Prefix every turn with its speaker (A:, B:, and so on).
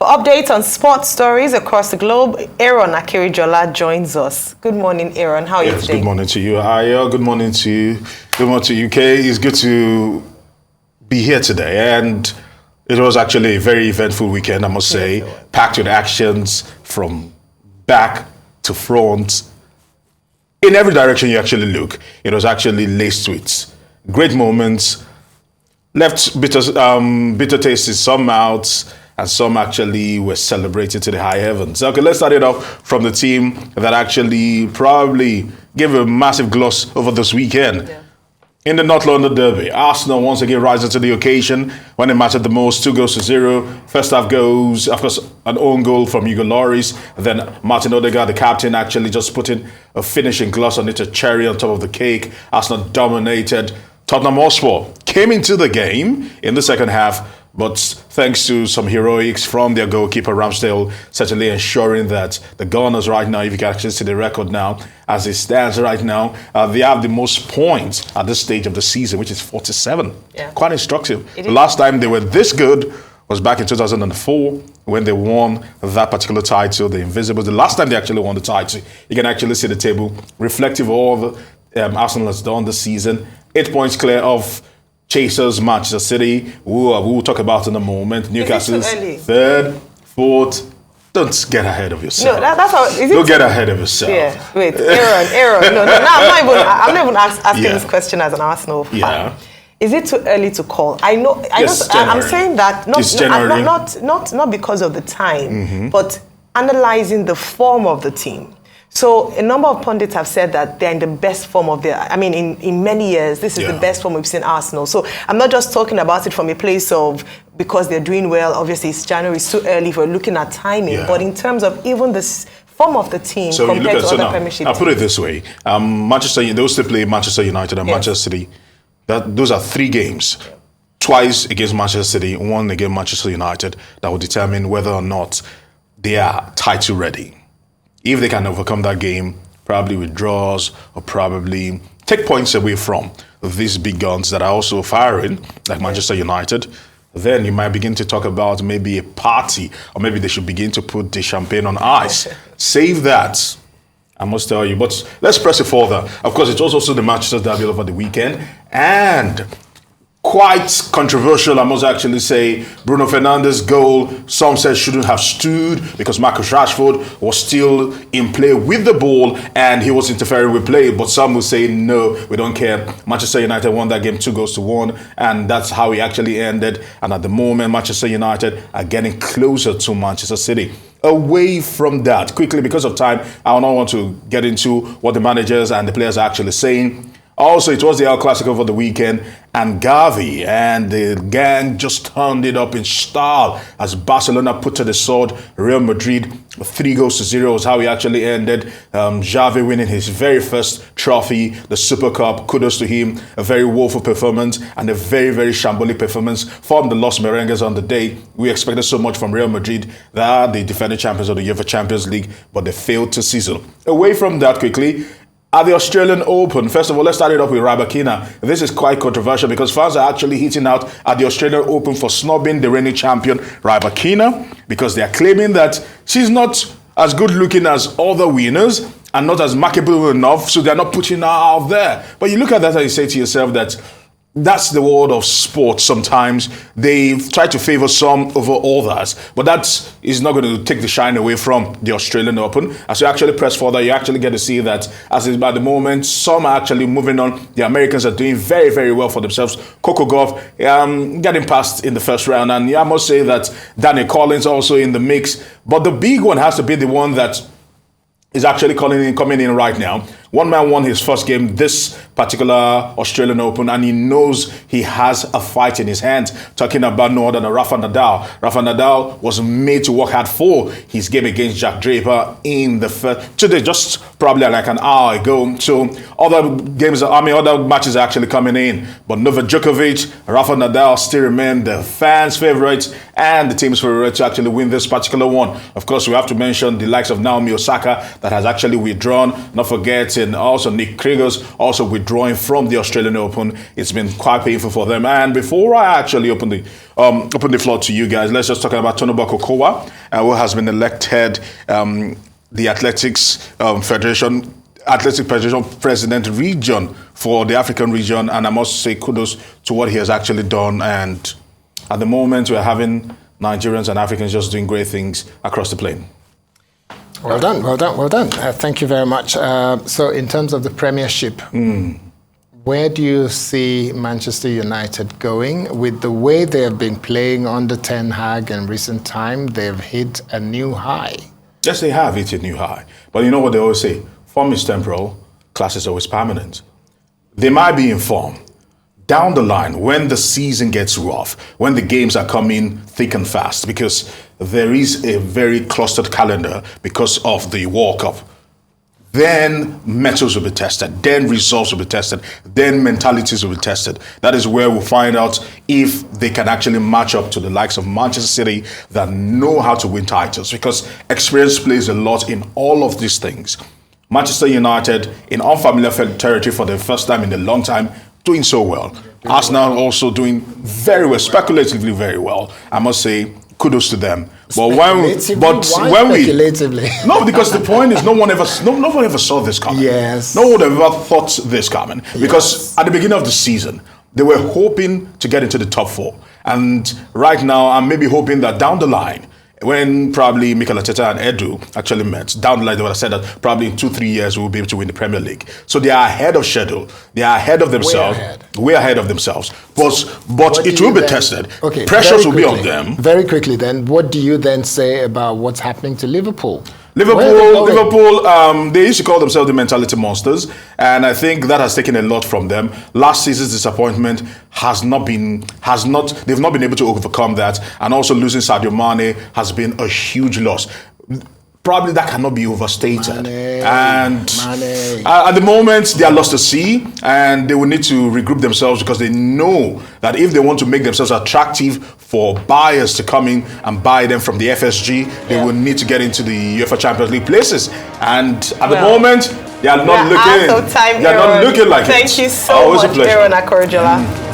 A: For updates on sports stories across the globe, Aaron Akirijola joins us. Good morning, Aaron. How are you today?
B: Good morning to you, Aya. Good morning to you. Good morning to UK. It's good to be here today. And it was actually a very eventful weekend, I must say. Packed with actions from back to front. In every direction you actually look, it was actually laced with great moments. Left bitter taste in some mouths, and some actually were celebrated to the high heavens. Okay, let's start it off from the team that actually probably gave a massive gloss over this weekend. Yeah. In the North London Derby, Arsenal once again rising to the occasion when they mattered the most, 2-0. First half goes, of course, an own goal from Hugo Lloris. Then Martin Odegaard, the captain, actually just putting a finishing gloss on it, a cherry on top of the cake. Arsenal dominated. Tottenham Hotspur came into the game in the second half, but thanks to some heroics from their goalkeeper Ramsdale, certainly ensuring that the Gunners right now, if you can actually see the record now, as it stands right now, they have the most points at this stage of the season, which is 47. Yeah. Quite instructive. The last time they were this good was back in 2004 when they won that particular title, the Invisibles. The last time they actually won the title, you can actually see the table reflective of all the Arsenal has done this season. 8 points clear of chasers Manchester City, who we'll talk about in a moment. Newcastle's third, fourth. Don't get ahead of yourself.
A: No, that's how.
B: Don't get ahead of yourself.
A: Yeah. Wait, Aaron. No. I'm not even asking this question as an Arsenal fan. Yeah. Is it too early to call?
B: Yes,
A: I'm saying that not because of the time, but analyzing the form of the team. So a number of pundits have said that they're in the best form of in many years, this is the best form we've seen Arsenal. So I'm not just talking about it from a place of because they're doing well, obviously it's January, it's too early for looking at timing, but in terms of even this form of the team compared to other Premiership teams.
B: I'll put it this way, those still play Manchester United and Manchester City. Those are 3 games. Twice against Manchester City, one against Manchester United, that will determine whether or not they are title ready. If they can overcome that game, probably with draws or probably take points away from these big guns that are also firing, like Manchester United, then you might begin to talk about maybe a party, or maybe they should begin to put the champagne on ice. Save that, I must tell you. But let's press it further. Of course, it was also the Manchester Derby over the weekend, and quite controversial, I must actually say. Bruno Fernandes' goal, some said shouldn't have stood because Marcus Rashford was still in play with the ball and he was interfering with play. But some will say, no, we don't care. Manchester United won that game 2-1, and that's how it actually ended. And at the moment, Manchester United are getting closer to Manchester City. Away from that, quickly, because of time, I don't want to get into what the managers and the players are actually saying. Also, it was the El Clasico over the weekend, and Gavi and the gang just turned it up in style as Barcelona put to the sword Real Madrid. 3-0 was how he actually ended. Xavi winning his very first trophy, the Super Cup. Kudos to him. A very woeful performance and a very, very shambolic performance from the Los Merengues on the day. We expected so much from Real Madrid. They are the defending champions of the UEFA Champions League, but they failed to sizzle. Away from that, quickly, at the Australian Open, first of all, let's start it off with Rybakina. This is quite controversial because fans are actually hitting out at the Australian Open for snubbing the reigning champion, Rybakina, because they are claiming that she's not as good looking as other winners and not as marketable enough, so they're not putting her out there. But you look at that and you say to yourself that that's the world of sports. Sometimes they try to favor some over others, but that is not going to take the shine away from the Australian Open. As you actually press further, you actually get to see that as is by the moment, some are actually moving on. The Americans are doing very, very well for themselves. Coco Gauff getting past in the first round, and I must say that Danny Collins also in the mix. But the big one has to be the one that is actually coming in right now. One man won his first game this particular Australian Open, and he knows he has a fight in his hands. Talking about no other than Rafa Nadal. Rafa Nadal was made to work hard for his game against Jack Draper in the first today, just probably like an hour ago. So other matches are actually coming in. But Novak Djokovic, Rafa Nadal still remain the fans' favorites and the team's favorite to actually win this particular one. Of course, we have to mention the likes of Naomi Osaka that has actually withdrawn. Not forget getting. Also, Nick Kyrgios also withdrawing from the Australian Open. It's been quite painful for them. And before I actually open the floor to you guys, let's just talk about Tonumba Kokowa, who has been elected the Athletics Federation President region for the African region, and I must say kudos to what he has actually done. And at the moment, we're having Nigerians and Africans just doing great things across the plane.
C: Well done, well done, well done. Thank you very much. So in terms of the Premiership, where do you see Manchester United going? With the way they have been playing under Ten Hag in recent time, they've hit a new high.
B: Yes, they have hit a new high. But you know what they always say? Form is temporal, class is always permanent. They might be in form. Down the line, when the season gets rough, when the games are coming thick and fast, because there is a very clustered calendar because of the World Cup, then metals will be tested, then results will be tested, then mentalities will be tested. That is where we'll find out if they can actually match up to the likes of Manchester City that know how to win titles, because experience plays a lot in all of these things. Manchester United in unfamiliar territory for the first time in a long time, doing so well. Arsenal also doing very well, speculatively very well. I must say, kudos to them. But when we no, because the point is no one ever saw this coming.
C: Yes.
B: No one ever thought this coming. Because at the beginning of the season, they were hoping to get into the top 4. And right now, I'm maybe hoping that down the line, when probably Mikel Arteta and Edu actually met, down the line they would have said that probably in 2-3 years we will be able to win the Premier League. So they are ahead of schedule. They are ahead of themselves. Way ahead of themselves. But it will be tested.
C: Okay,
B: pressures will be on them.
C: Very quickly then, what do you then say about what's happening to Liverpool?
B: Liverpool, they used to call themselves the mentality monsters, and I think that has taken a lot from them. Last season's disappointment they've not been able to overcome that, and also losing Sadio Mane has been a huge loss. Probably that cannot be overstated. At the moment, they are lost at sea, and they will need to regroup themselves, because they know that if they want to make themselves attractive for buyers to come in and buy them from the FSG, they will need to get into the UEFA Champions League places. And at the moment, they are not looking.
A: They are not
B: looking like it.
A: Thank you so much, Aaron Akorojola.